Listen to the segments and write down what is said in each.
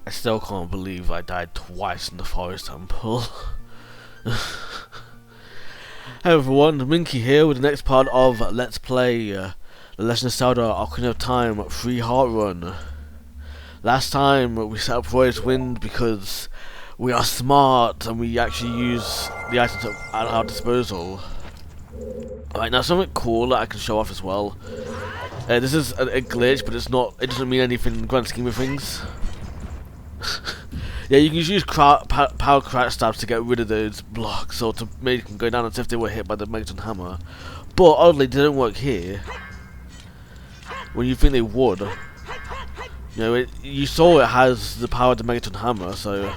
I still can't believe I died twice in the forest temple. Hey everyone, Minky here with the next part of Let's Play The Legend of Zelda Ocarina of Time 3 Heart Run. Last time we set up Voice Wind because we are smart and we actually use the items at our disposal. Alright, now something cool that I can show off as well. This is a glitch, but it doesn't mean anything in the grand scheme of things. Yeah, you can use power crouch stabs to get rid of those blocks, or to make them go down as if they were hit by the Megaton Hammer. But oddly, they don't work here. When you think they would. You know, you saw it has the power of the Megaton Hammer, so.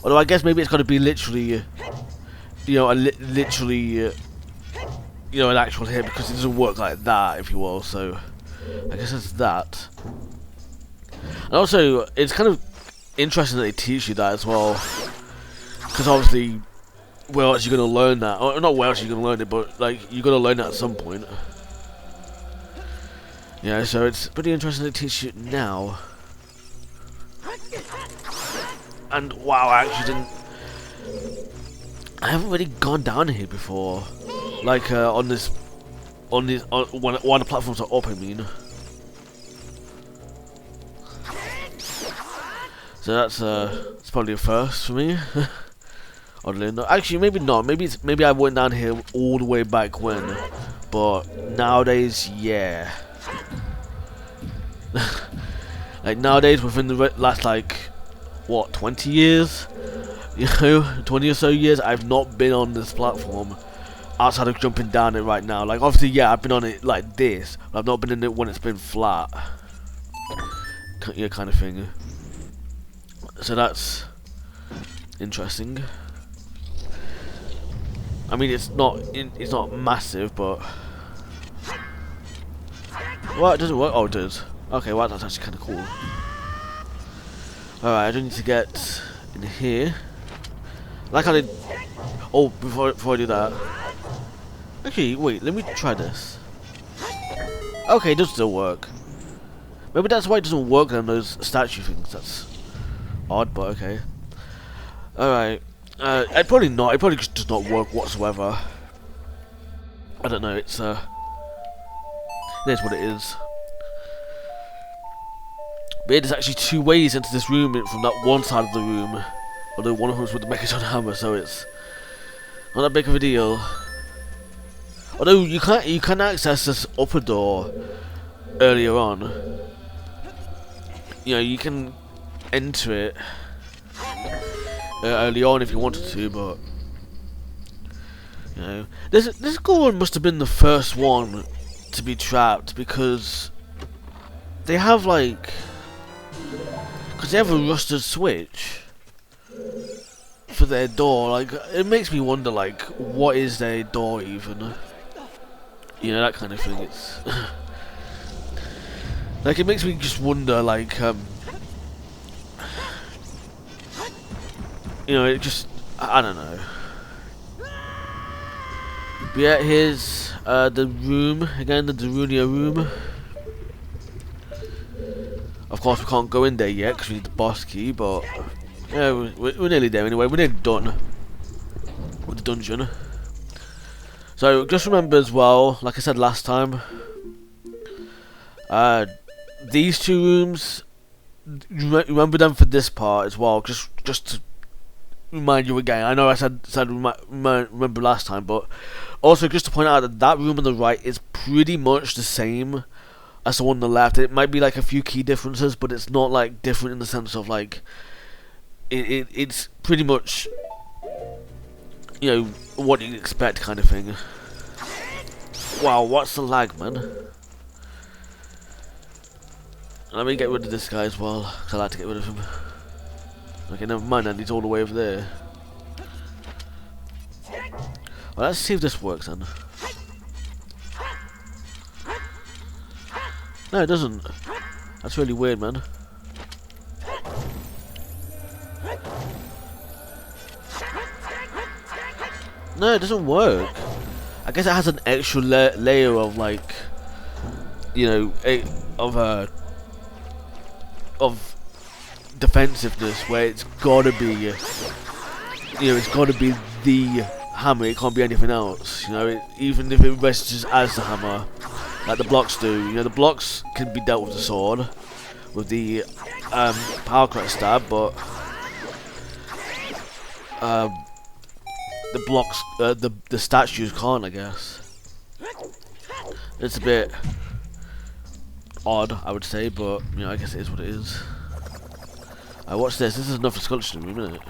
Although I guess maybe it's got to be literally, you know, literally, you know, an actual hit, because it doesn't work like that, if you will. So, I guess it's that. And also, it's kind of interesting that they teach you that as well, because obviously, where else are you going to learn that? Or not where else are you going to learn it, but like you're going to learn that at some point. Yeah, so it's pretty interesting they teach you it now. And wow, I haven't really gone down here before, like on one of the platforms are up, I mean. So that's probably a first for me. Oddly enough. Actually, maybe not. Maybe I went down here all the way back when, but nowadays, yeah. Like nowadays, within the last like what 20 years, you know, 20 or so years, I've not been on this platform outside of jumping down it right now. Like obviously, yeah, I've been on it like this, but I've not been in it when it's been flat. Yeah, kind of thing. So that's interesting. I mean, it's not massive, but well, it doesn't work. Oh, it does. Okay, well, that's actually kind of cool. Alright, I do need to get in here. Like I did. Oh, before I do that. Actually, wait. Let me try this. Okay, it does still work. Maybe that's why it doesn't work on those statue things. That's odd, but okay. Alright. It probably not. It probably just does not work whatsoever. I don't know. It's it is what it is. But there's actually two ways into this room from that one side of the room. Although one of them was with the Megaton Hammer, so it's not that big of a deal. Although you can access this upper door earlier on. You know, you can enter it early on if you wanted to, but you know, this Goron must have been the first one to be trapped, because they have like, because they have a rusted switch for their door. Like, it makes me wonder, like, what is their door even? You know, that kind of thing. It's like, it makes me just wonder, like, you know, it just, I don't know. But yeah, here's the room again, the Darunia room. Of course, we can't go in there yet because we need the boss key, but yeah, we're nearly there anyway. We're nearly done with the dungeon. So just remember as well, like I said last time, these two rooms, remember them for this part as well. Just to remind you again. I know I said remember last time, but also just to point out that that room on the right is pretty much the same as the one on the left. It might be like a few key differences, but it's not like different in the sense of like it's pretty much, you know, what you'd expect kind of thing. Wow, what's the lag, man? Let me get rid of this guy as well, because I like to get rid of him. Okay, never mind, and he's all the way over there. Well, let's see if this works then. No, it doesn't. That's really weird, man. No, it doesn't work. I guess it has an extra layer of, like, you know, of defensiveness where it's gotta be, you know, it's gotta be the hammer. It can't be anything else. You know, even if it registers as the hammer, like the blocks do. You know, the blocks can be dealt with the sword, with the power crack stab, but the blocks, the statues can't, I guess. It's a bit odd, I would say, but you know, I guess it is what it is. Watch this. This is another sculpture room, isn't it?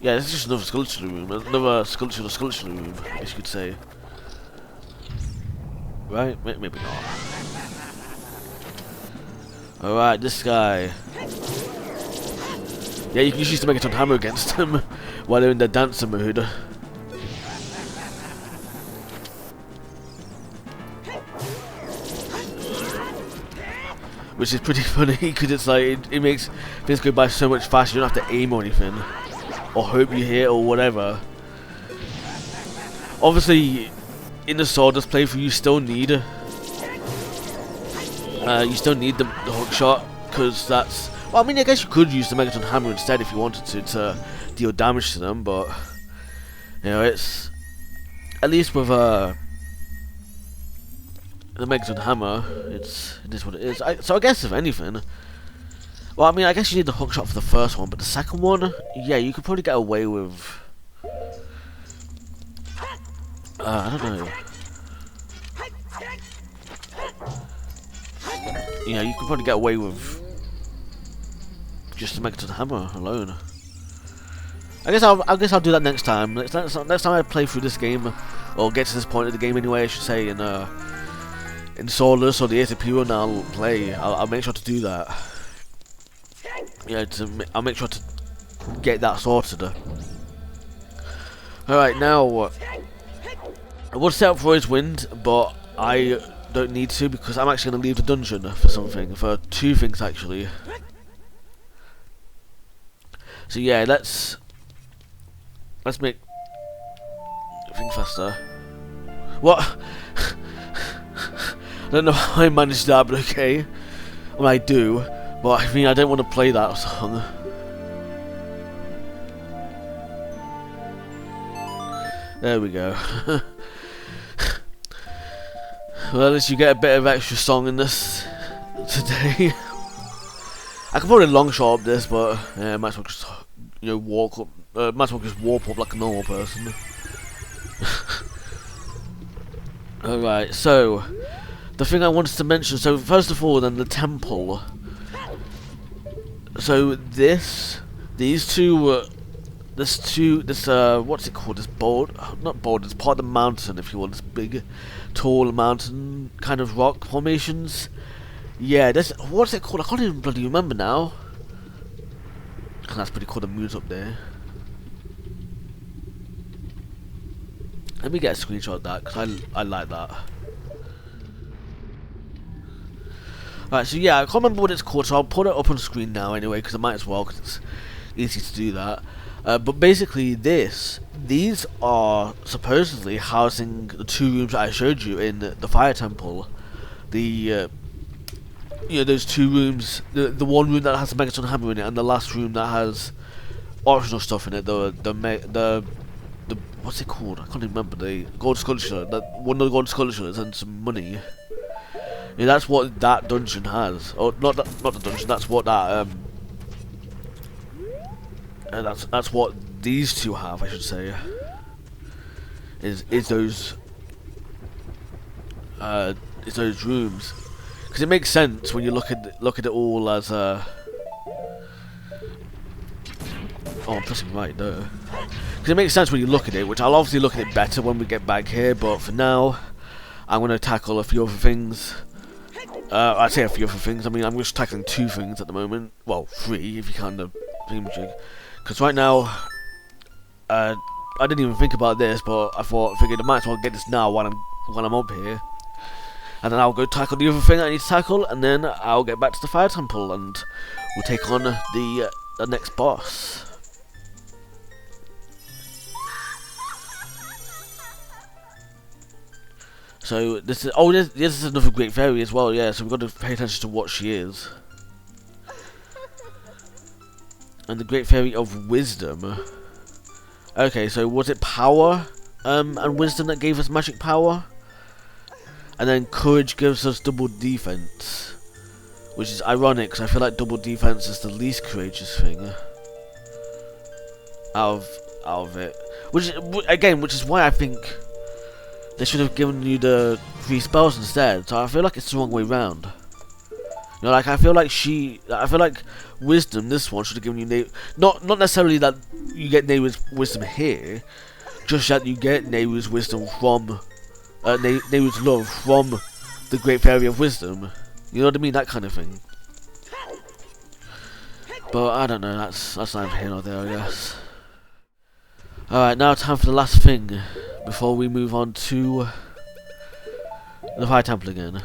Yeah, this is just another sculpture room. Another sculpture room, I guess you could say. Right? Maybe not. Alright, this guy. Yeah, you can just use the Megaton Hammer against them while they're in their dancer mood. Which is pretty funny, because it's like, it makes things go by so much faster. You don't have to aim or anything, or hope you hit or whatever. Obviously, in the swordless playthrough, you still need the hook shot, because that's, well, I mean, I guess you could use the Megaton Hammer instead if you wanted to deal damage to them, but you know, it's, at least with the Megaton Hammer, it is what it is. So I guess if anything, well, I mean, I guess you need the hook shot for the first one, but the second one, yeah, you could probably get away with. I don't know. Yeah, you could probably get away with just the Megaton Hammer alone. I guess I'll do that next time. Next time I play through this game, or get to this point of the game anyway, I should say, in Solus or the A.k.a. run I'll play, I'll make sure to do that. Yeah, I'll make sure to get that sorted. Alright, now, I would set up for his wind, but I don't need to, because I'm actually going to leave the dungeon for two things actually. So yeah, let's make things faster. What? I don't know how I managed that, but okay. Well, I do, but I mean, I don't want to play that song. There we go. Well, at least you get a bit of extra song in this today. I could probably long shot up this, but yeah, might as well just, you know, walk up. Might as well just warp up like a normal person. Alright, so the thing I wanted to mention, so first of all, then the temple. So this what's it called? This board, not board. It's part of the mountain, if you want. This big, tall mountain kind of rock formations. Yeah, this, what's it called? I can't even bloody remember now. That's pretty cool. The moon's up there. Let me get a screenshot of that, because I like that. Right, so yeah, I can't remember what it's called, so I'll put it up on screen now anyway, because I might as well, because it's easy to do that. But basically these are supposedly housing the two rooms that I showed you in the fire temple. The, you know, those two rooms, the one room that has the Megaton Hammer in it, and the last room that has optional stuff in it, the what's it called? I can't even remember, the gold sculpture, one of the gold sculptures and some money. Yeah, that's what that dungeon has. Or not the dungeon. That's what that and that's what these two have, I should say. Is those rooms? Because it makes sense when you look at it all as oh, I'm pressing right there. Because it makes sense when you look at it, which I'll obviously look at it better when we get back here. But for now, I'm going to tackle a few other things. I say a few other things. I mean, I'm just tackling two things at the moment. Well, three if you count the thingamajig. Because right now, I didn't even think about this, but I figured I might as well get this now while I'm up here, and then I'll go tackle the other thing I need to tackle, and then I'll get back to the fire temple, and we'll take on the next boss. So this is another great fairy as well. Yeah, so we've got to pay attention to what she is. And the Great Fairy of Wisdom. Okay, so was it power and wisdom that gave us magic power? And then courage gives us double defense. Which is ironic, because I feel like double defense is the least courageous thing out of it. Which is why I think they should have given you the 3 spells instead. So I feel like it's the wrong way round. You know, like I feel like wisdom, this one should have given you not necessarily that you get Nehru's wisdom here, just that you get Nehru's wisdom from Nehru's love from the Great Fairy of Wisdom. You know what I mean? That kind of thing. But I don't know. That's neither here nor there, I guess. All right, now time for the last thing before we move on to the Fire Temple again.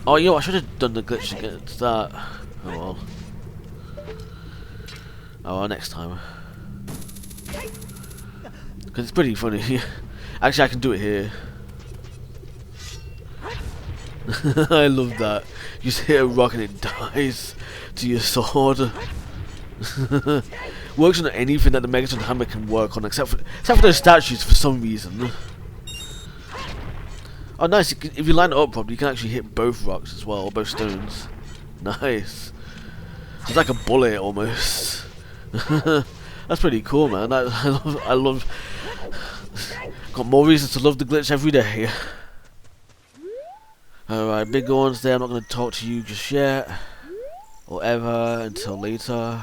Oh, you know, I should have done the glitch against that. Oh well. Oh well, next time. Because it's pretty funny. Actually, I can do it here. I love that. You just hit a rock and it dies to your sword. Works on anything that the Megaton Hammer can work on, except for those statues for some reason. Oh, nice! If you line it up properly, you can actually hit both rocks as well, or both stones. Nice. It's like a bullet almost. That's pretty cool, man. I love. Got more reasons to love the glitch every day. Alright, big ones there. I'm not going to talk to you just yet, or ever until later.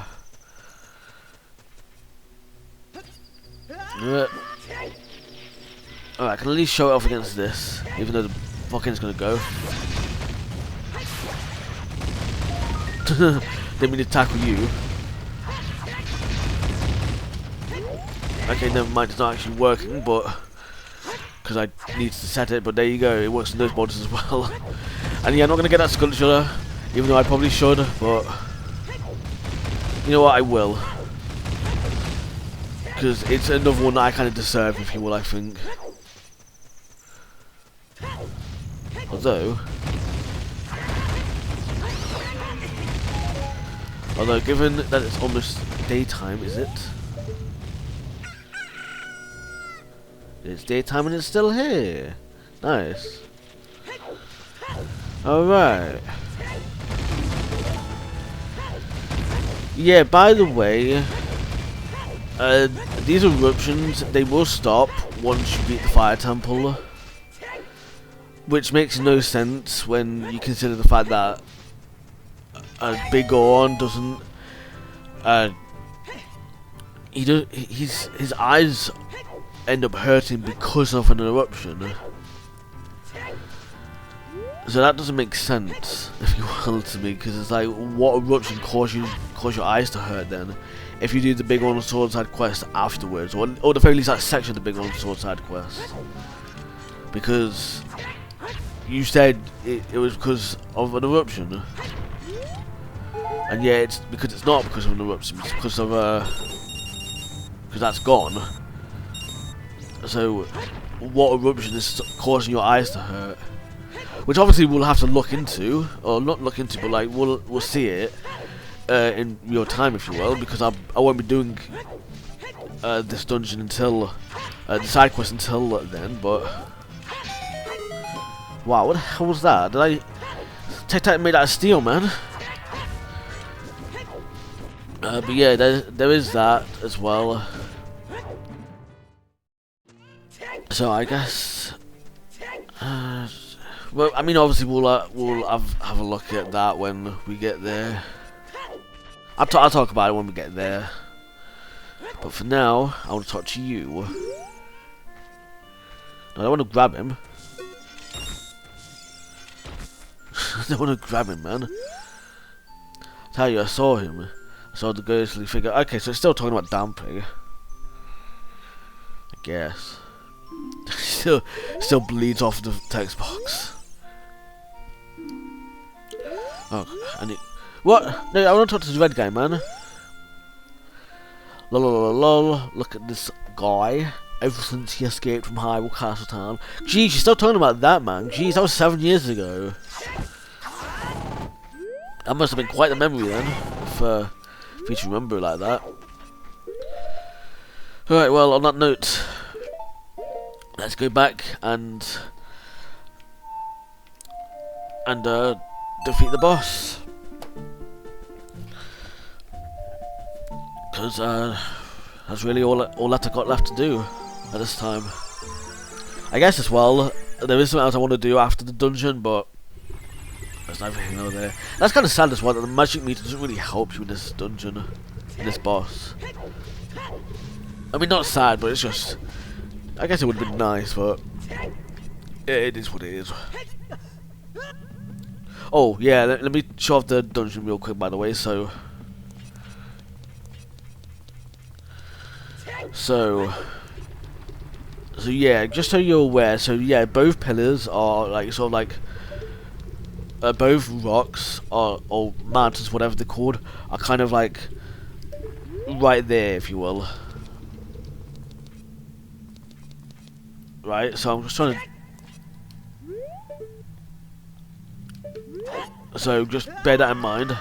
Alright, I can at least show it off against this, even though the fucking's gonna go. Didn't mean to tackle you. Okay, never mind, it's not actually working, but because I need to set it, but there you go, it works in those borders as well. And yeah, I'm not gonna get that sculpture, even though I probably should, but you know what, I will. Because it's another one that I kind of deserve, if you will, I think. Although, given that it's almost daytime, is it? It's daytime and it's still here. Nice. Alright. Yeah, by the way, these eruptions, they will stop once you beat the Fire Temple. Which makes no sense when you consider the fact that Big Orn doesn't. His eyes end up hurting because of an eruption. So that doesn't make sense, if you will, to me, because it's like, what eruption cause your eyes to hurt then? If you do the Big Orn Sword Side quest afterwards, or the very least that section of the Big Orn Sword Side quest, because you said it was because of an eruption, and yeah, it's because it's not because of an eruption. It's because of because that's gone. So, what eruption is causing your eyes to hurt? Which obviously we'll have to look into, or not look into, but like we'll see it in real time, if you will, because I won't be doing this dungeon until the side quest until then. But wow, what the hell was that? Did I take that and made out of steel, man? But yeah, there is that as well. So I guess, well, I mean, obviously we'll have a look at that when we get there. I'll talk about it when we get there. But for now, I want to talk to you. No, I don't want to grab him. I don't want to grab him, man. Tell you, I saw him. I saw the ghostly figure. Okay, so it's still talking about Damping. I guess. still bleeds off the text box. Oh, I need. What? No, I want to talk to the red guy, man. Lol. Look at this guy. Ever since he escaped from Hyrule Castle Town. Jeez, you're still talking about that, man. Jeez, that was 7 years ago. That must have been quite the memory then. for you to remember it like that. Alright, well, on that note, let's go back and defeat the boss. Because that's really all that I got left to do at this time. I guess as well, there is something else I want to do after the dungeon, but there's nothing over there. That's kind of sad as well, that the magic meter doesn't really help you in this dungeon, in this boss. I mean, not sad, but it's just, I guess it would have been nice, but it is what it is. Oh, yeah, let me show off the dungeon real quick, by the way, so yeah, just so you're aware, so yeah, both pillars are like sort of like both rocks or mountains, whatever they're called, are kind of like right there, if you will. Right, so I'm just trying to, so just bear that in mind.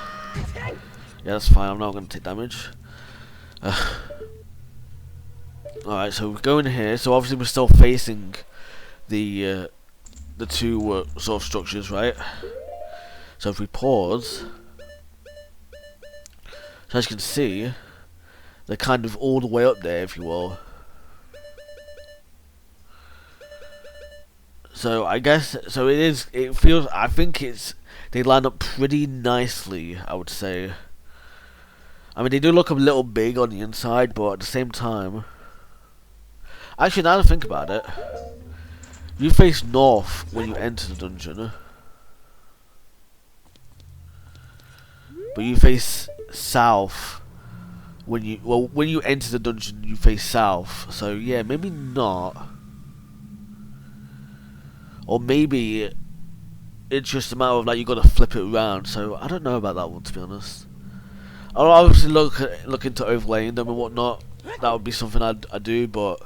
Yeah, that's fine, I'm not going to take damage. Alright, so we're going here, so obviously we're still facing the two sort of structures, right? So if we pause, so as you can see, they're kind of all the way up there, if you will. So I guess, so it feels, I think they line up pretty nicely, I would say. I mean, they do look a little big on the inside, but at the same time, actually, now that I think about it, you face north when you enter the dungeon, but you face south when you enter the dungeon. You face south, so yeah, maybe not, or maybe it's just a matter of like you got to flip it around. So I don't know about that one, to be honest. I'll obviously look into overlaying them and whatnot. That would be something I'd do, but.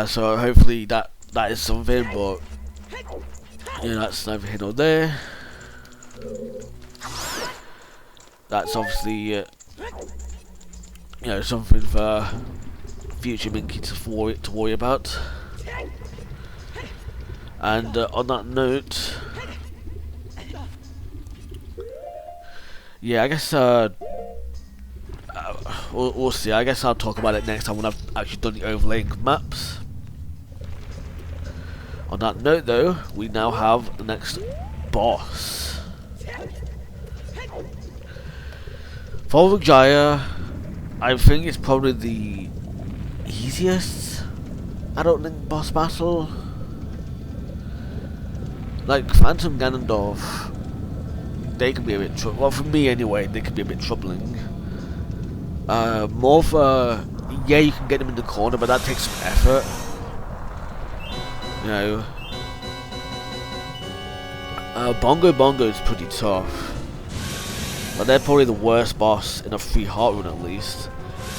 So hopefully that is something, but yeah, that's neither here nor there. That's obviously you know, something for future Minky to worry about. And on that note, yeah, I guess we'll see. I guess I'll talk about it next time when I've actually done the overlaying maps. On that note, though, we now have the next boss. Volvagia, I think it's probably the easiest Adult Link boss battle. Like Phantom Ganondorf, they can be a bit well, for me anyway, they can be a bit troubling. Morph, yeah, you can get him in the corner, but that takes some effort. You know, Bongo is pretty tough, but they're probably the worst boss in a free heart run at least.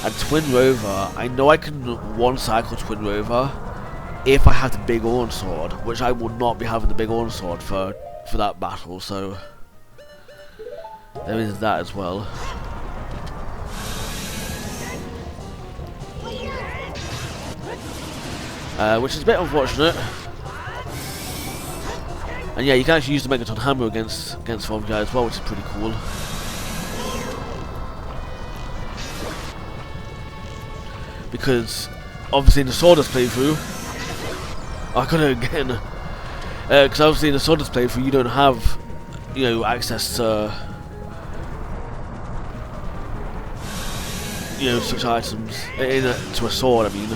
And Twin Rover, I know I can one cycle Twin Rover if I have the big Horn Sword, which I will not be having the big Horn Sword for that battle, so there is that as well. Which is a bit unfortunate. And yeah, you can actually use the Megaton Hammer against Volvagia as well, which is pretty cool. Because obviously in the Swordless playthrough, I got it again. Because obviously in the Swordless playthrough you don't have, you know, access to, you know, such items to a sword. I mean.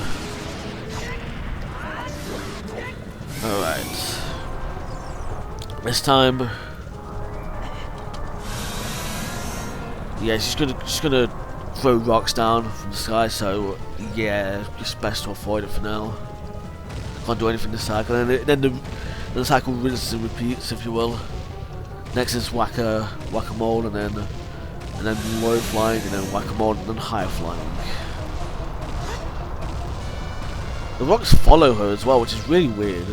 Alright. This time, yeah, she's gonna throw rocks down from the sky, so yeah, just best to avoid it for now. Can't do anything this cycle, and then the cycle rinses and repeats, if you will. Next is whack-a-mole, and then low flying, and then whack-a-mole, and then higher flying. The rocks follow her as well, which is really weird.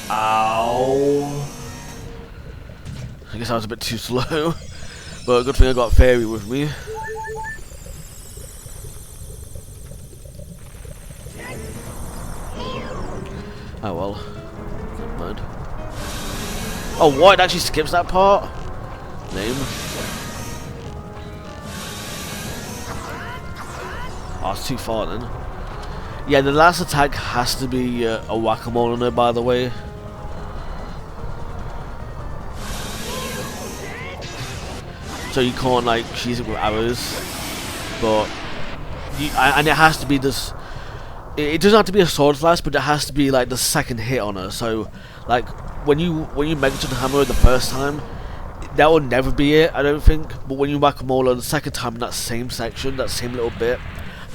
Ow! I guess I was a bit too slow. But good thing I got Fairy with me. Oh well. Never mind. Oh, what? It actually skips that part? Lame. Oh, it's too far then. Yeah, the last attack has to be a whack-a-mole on it, by the way. So you can't like cheese it with arrows, but and it has to be this. It doesn't have to be a sword slash, but it has to be like the second hit on her. So like when you Megaton Hammer the first time, that will never be it, I don't think. But when you whack a mole the second time in that same section, that same little bit,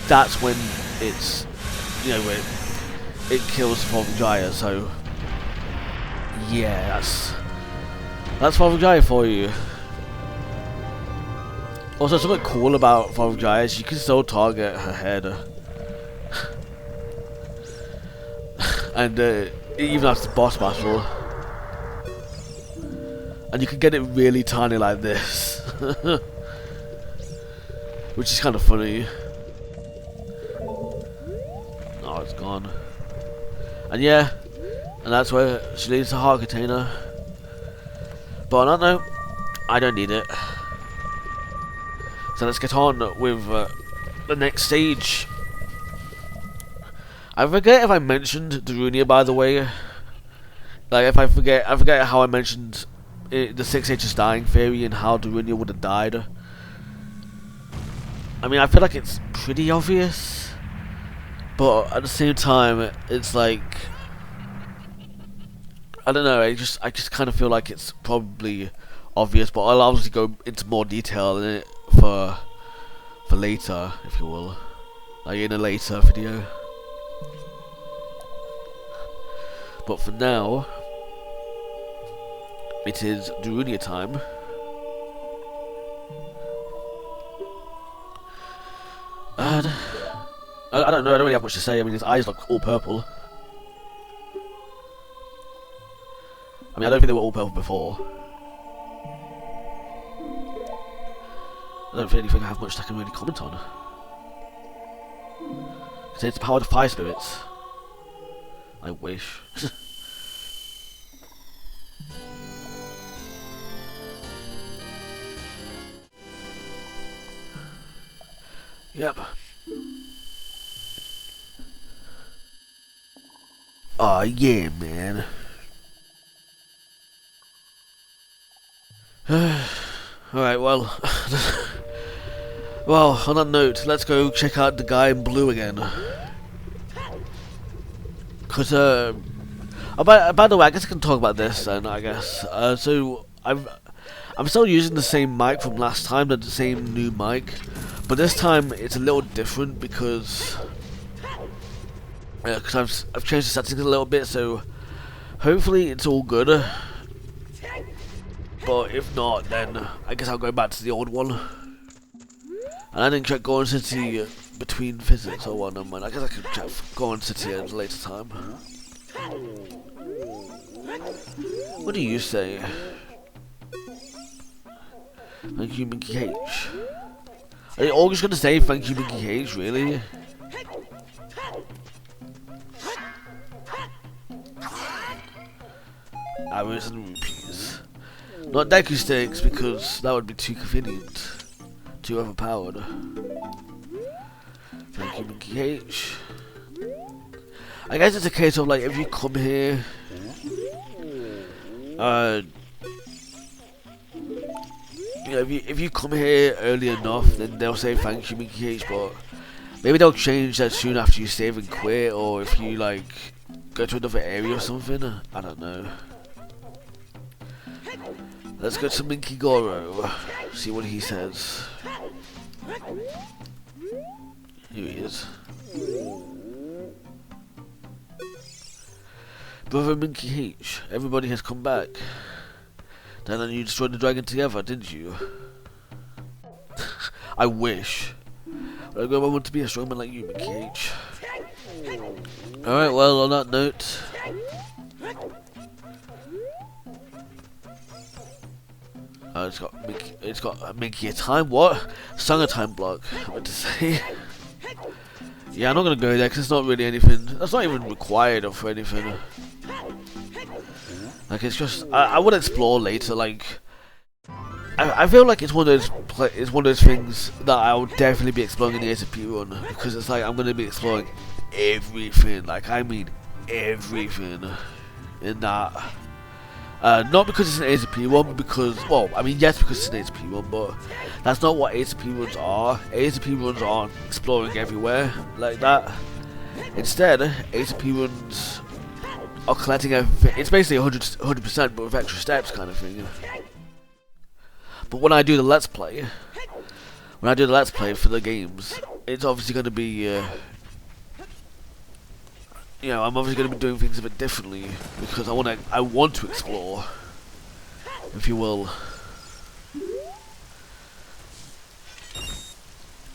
that's when it's, you know, it kills Volvagia. So yeah, that's Volvagia for you. Also, something cool about Volvagia is you can still target her head. And even after the boss battle. And you can get it really tiny like this. Which is kind of funny. Oh, it's gone. And yeah, and that's where she leaves the heart container. But on that note, I don't need it. So let's get on with the next stage. I forget if I mentioned Darunia, by the way. Like, I forget how I mentioned the 6H's dying theory and how Darunia would have died. I mean, I feel like it's pretty obvious, but at the same time, it's like, I don't know. I just kind of feel like it's probably obvious, but I'll obviously go into more detail in it for later, if you will, like in a later video. But for now, it is Darunia time. And I don't know, I don't really have much to say. I mean, his eyes look all purple. I mean, I don't think they were all purple before. I don't really think I have much I can really comment on. Because it's the power of fire spirits. I wish. Yep. Aw, yeah, man. Alright, well. Well, on that note, let's go check out the guy in blue again. Cause, by the way, I guess I can talk about this then, I guess. So, I'm still using the same mic from last time, the same new mic. But this time, it's a little different because I've changed the settings a little bit, so hopefully it's all good. But if not, then I guess I'll go back to the old one. And I didn't check Golden City between visits or what, never mind. I guess I can check Golden City at a later time. What do you say? Thank you, Minky H. Are you all just gonna say thank you, Minky H, really? Arrows and rupees. Not Deku sticks, because that would be too convenient. Too overpowered. Thank you, Minky H. I guess it's a case of like, if you come here, you know, if you come here early enough, then they'll say thank you, Minky H. But maybe they'll change that soon after you save and quit, or if you like go to another area or something. I don't know. Let's go to Minky Goro. See what he says. Here he is. Brother Minky H, everybody has come back. Then you destroyed the dragon together, didn't you? I wish. But I want to be a strong man like you, Minky H. Alright, well, on that note, It's got a minky a time. What? Song a time block. I meant to say. Yeah, I'm not gonna go there because it's not really anything. That's not even required or for anything. Like it's just I would explore later. Like I feel like it's one of those things that I will definitely be exploring in the ACP run because it's like I'm gonna be exploring everything. Like I mean everything in that. Not because it's an ACP one, but because, well, I mean, yes, because it's an ACP one, but that's not what ACP runs are. ACP runs aren't exploring everywhere like that. Instead, ACP runs are collecting everything. It's basically 100%, but with extra steps kind of thing. But when I do the Let's Play, for the games, it's obviously going to be, you know, I'm obviously going to be doing things a bit differently because I want to explore, if you will.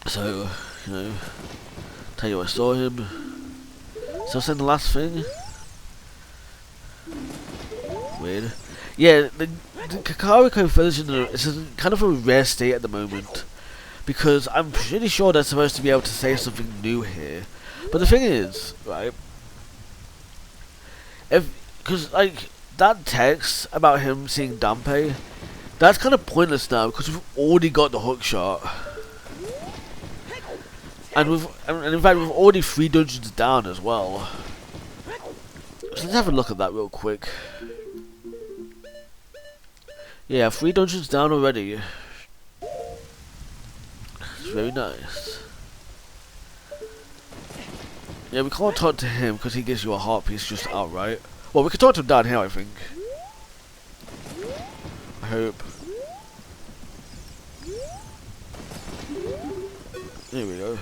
So, you know, tell you I saw him. So I said the last thing. Weird. Yeah, the Kakariko Village is in kind of a rare state at the moment because I'm pretty sure they're supposed to be able to say something new here. But the thing is, right? Because like that text about him seeing Dampe, that's kind of pointless now because we've already got the hook shot, and in fact we've already 3 dungeons down as well. So let's have a look at that real quick. Yeah, 3 dungeons down already. It's very nice. Yeah, we can't talk to him because he gives you a heart piece just outright. Well, we can talk to him down here, I think. I hope. There we go.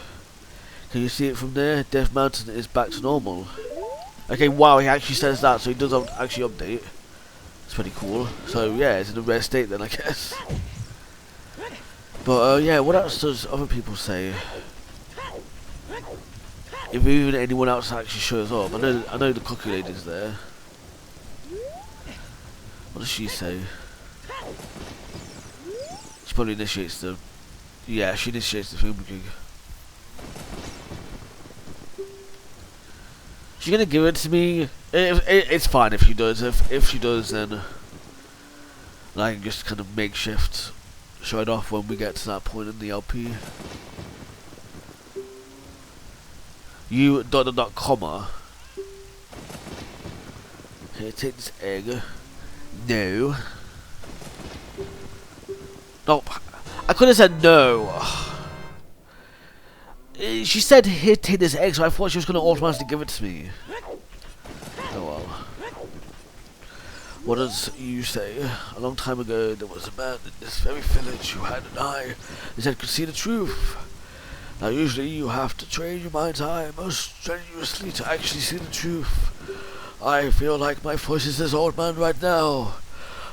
Can you see it from there? Death Mountain is back to normal. Okay, wow, he actually says that, so he does actually update. It's pretty cool. So, yeah, it's in a rare state then, I guess. But, yeah, what else does other people say? If even anyone else actually shows up. I know the cookie lady's there. What does she say? She probably initiates the... Yeah, she initiates the film gig. She's gonna give it to me. It's fine if she does. If she does, then I can just kind of makeshift show it off when we get to that point in the LP. You ... comma. Okay, take this egg. No. Nope. I could have said no. She said here, take this egg, so I thought she was going to automatically give it to me. Oh well. What does you say? A long time ago, there was a man in this very village who had an eye that could see the truth. Now usually you have to train your mind's eye most strenuously to actually see the truth. I feel like my voice is this old man right now.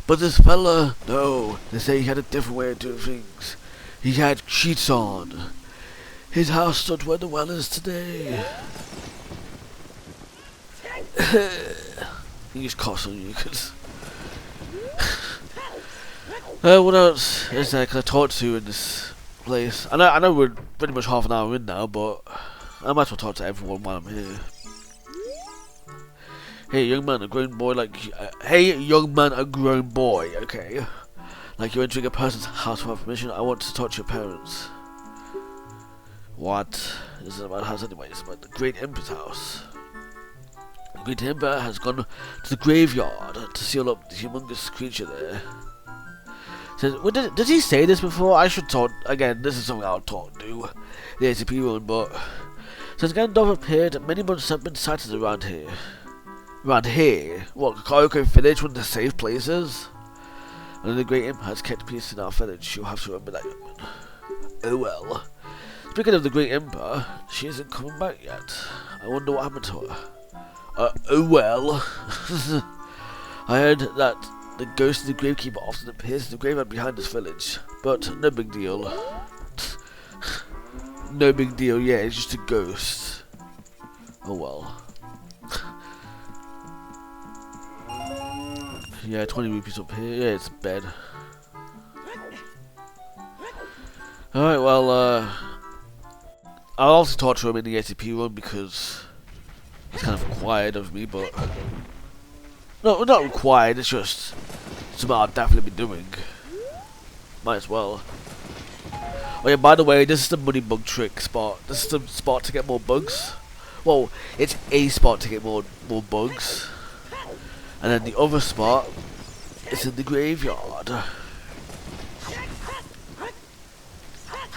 But this fella, no, they say he had a different way of doing things. He had sheets on. His house stood where the well is today. He just coughs on you, cause... what else is there can I talk to in this place? I know we're pretty much half an hour in now, but I might as well talk to everyone while I'm here. Hey, young man, a grown boy like... hey, young man, a grown boy, okay? Like you're entering a person's house without permission, I want to talk to your parents. What? This isn't about the house anyway, it's about the Great Emperor's house. The Great Emperor has gone to the graveyard to seal up the humongous creature there. Says, well, did he say this before? I should talk, again, this is something I'll talk to the ACP one, but... Since Gandalf appeared, many monsters have been sighted around here. Around here? What, Kakariko Village, one of the safe places? And the Great Emperor has kept peace in our village, you'll have to remember that, young man. Oh well. Speaking of the Great Emperor, she isn't coming back yet. I wonder what happened to her. Oh well. I heard that the ghost of the gravekeeper often appears in the graveyard behind this village, but no big deal. No big deal, yeah, it's just a ghost. Oh well. Yeah, 20 rupees up here. Yeah, it's a bed. Alright, well, I'll also talk to him in the ATP run because it's kind of required of me, but... No, not required, it's just something I'll definitely be doing. Might as well. Oh yeah, by the way, this is the money bug trick spot. This is the spot to get more bugs. Well, it's a spot to get more bugs. And then the other spot is in the graveyard.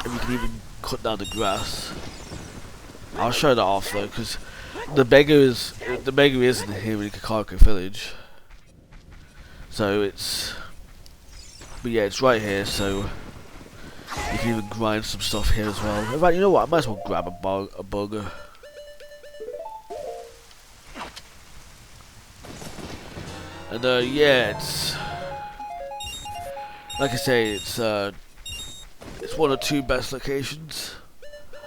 And you can even cut down the grass. I'll show that off though, because the beggar isn't here in Kakariko Village. So it's... But yeah, it's right here, so... You can even grind some stuff here as well. In fact, you know what? I might as well grab a bug. And yeah, it's... Like I say, it's one of the two best locations.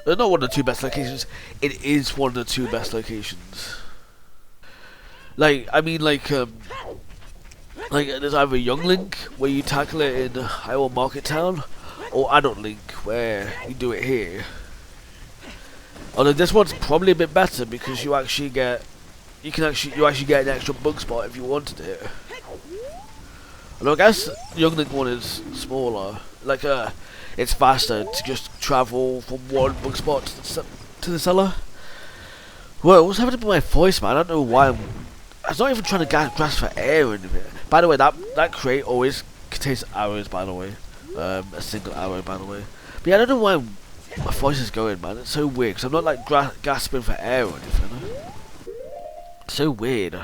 Not one of the two best locations. It is one of the two best locations. Like, I mean, like there's either Young Link where you tackle it in Iowa Market Town, or Adult Link where you do it here. Although this one's probably a bit better because you actually get you actually get an extra bug spot if you wanted it. Although I guess the Young Link one is smaller. Like it's faster to just travel from one bug spot to the cellar. Well, what's happening with my voice, man? I don't know why I'm not even trying to grasp for air or anything. By the way, that crate always contains arrows, by the way. A single arrow, by the way. But yeah, I don't know why my voice is going, man. It's so weird, because I'm not like gasping for air or anything. So weird.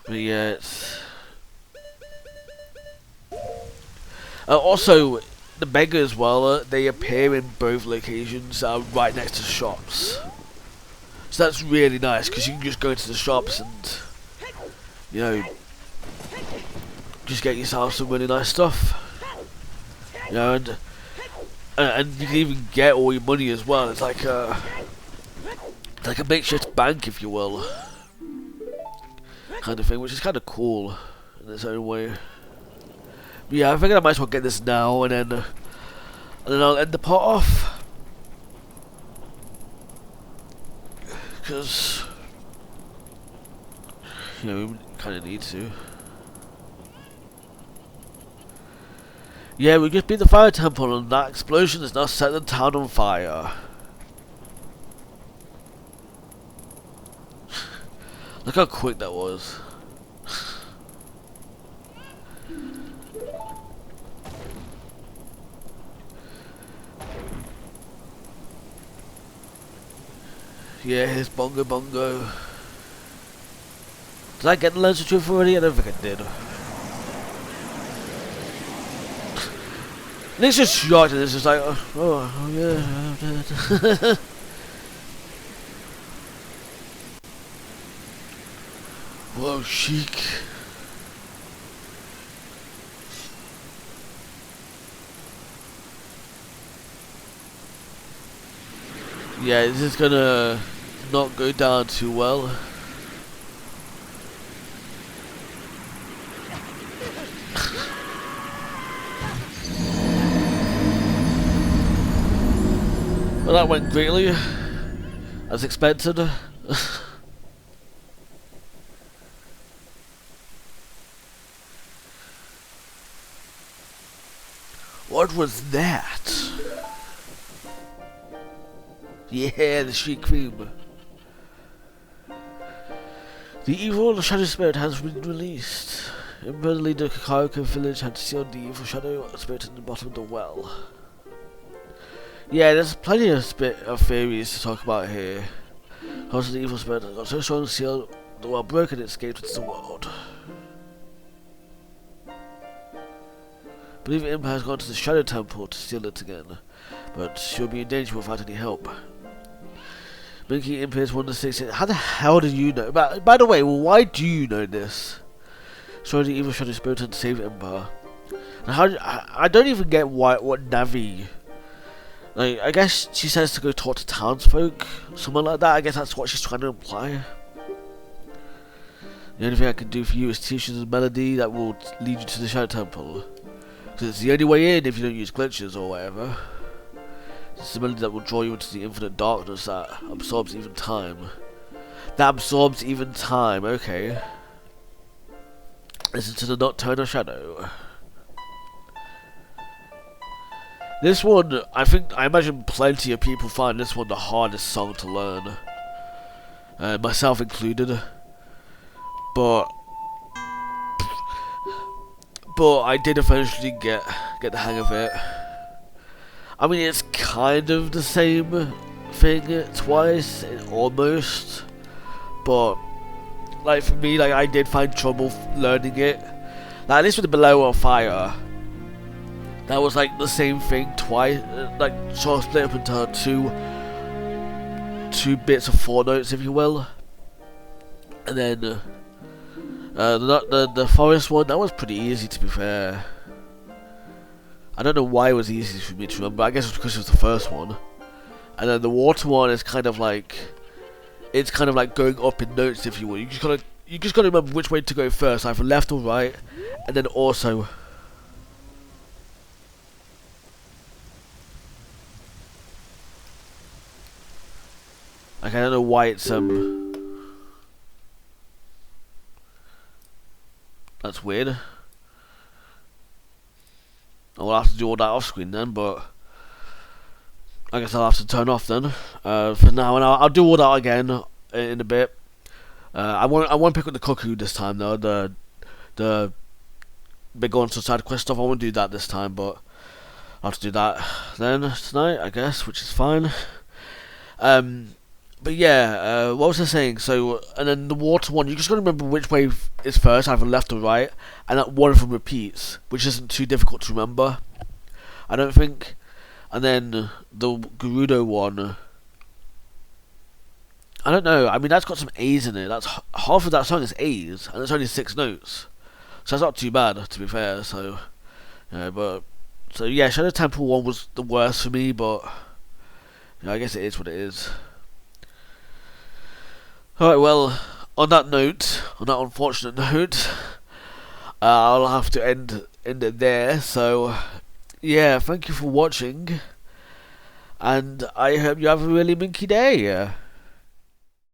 But yeah, it's... also, the beggar as well, they appear in both locations right next to shops. So that's really nice, because you can just go into the shops and, you know, just get yourself some really nice stuff. You know, and you can even get all your money as well. It's like a makeshift bank, if you will, kind of thing, which is kind of cool in its own way. But yeah, I figured I might as well get this now, and then I'll end the part off. Because, you know, we kind of need to. Yeah, we just beat the fire temple, and that explosion has now set the town on fire. Look how quick that was. Yeah, here's Bongo Bongo. Did I get the lens of truth already? I don't think I did. Nick's just shocked and it's just like, oh yeah, I'm dead. Whoa, chic. Yeah, this is gonna not go down too well. Well, that went greatly, as expected. What was that? Yeah, the Street Cream. The evil shadow spirit has been released. Emperor leader Kakariko Village had sealed the evil shadow spirit in the bottom of the well. Yeah, there's plenty of theories to talk about here. Because the evil spirit got so strong, sealed the well broke and it escaped into the world. I believe the Empire has gone to the Shadow Temple to steal it again, but she'll be in danger without any help. Minky Imperius 116. How the hell do you know? By the way, why do you know this? Sorry, the evil shadow spirit and save Empire. And how? I don't even get what Navi. Like, I guess she says to go talk to townsfolk, something like that. I guess that's what she's trying to imply. The only thing I can do for you is teach you the melody that will lead you to the Shadow Temple. Because it's the only way in if you don't use glitches or whatever. It's a ability that will draw you into the infinite darkness that absorbs even time. Okay. Listen to the Nocturne of Shadow. This one, I imagine plenty of people find this one the hardest song to learn. Myself included. But I did eventually get the hang of it. I mean, it's kind of the same thing twice, almost. But like for me, like I did find trouble learning it. Like at least with the Below on Fire, that was like the same thing twice. Like sort of split up into two bits of 4 notes, if you will. And then the forest one, that was pretty easy, to be fair. I don't know why it was easy for me to remember. I guess it's because it was the first one. And then the water one is kind of like, it's kind of like going up in notes, if you will. You just gotta remember which way to go first, either left or right, and then also. Like I don't know why it's That's weird. I'll have to do all that off screen then, but I guess I'll have to turn off then for now, and I'll do all that again in a bit. I won't pick up the cuckoo this time though. The big on side quest stuff, I won't do that this time, but I'll have to do that then tonight, I guess, which is fine. But yeah, what was I saying? So, and then the water one, you just gotta remember which way is first, either left or right, and that one of them repeats, which isn't too difficult to remember, I don't think. And then the Gerudo one, I don't know. I mean, that's got some A's in it. That's half of that song is A's, and it's only 6 notes, so that's not too bad, to be fair. So, yeah, so yeah, Shadow Temple one was the worst for me, but you know, I guess it is what it is. Alright, well, on that unfortunate note, I'll have to end it there. So, yeah, thank you for watching, and I hope you have a really minky day.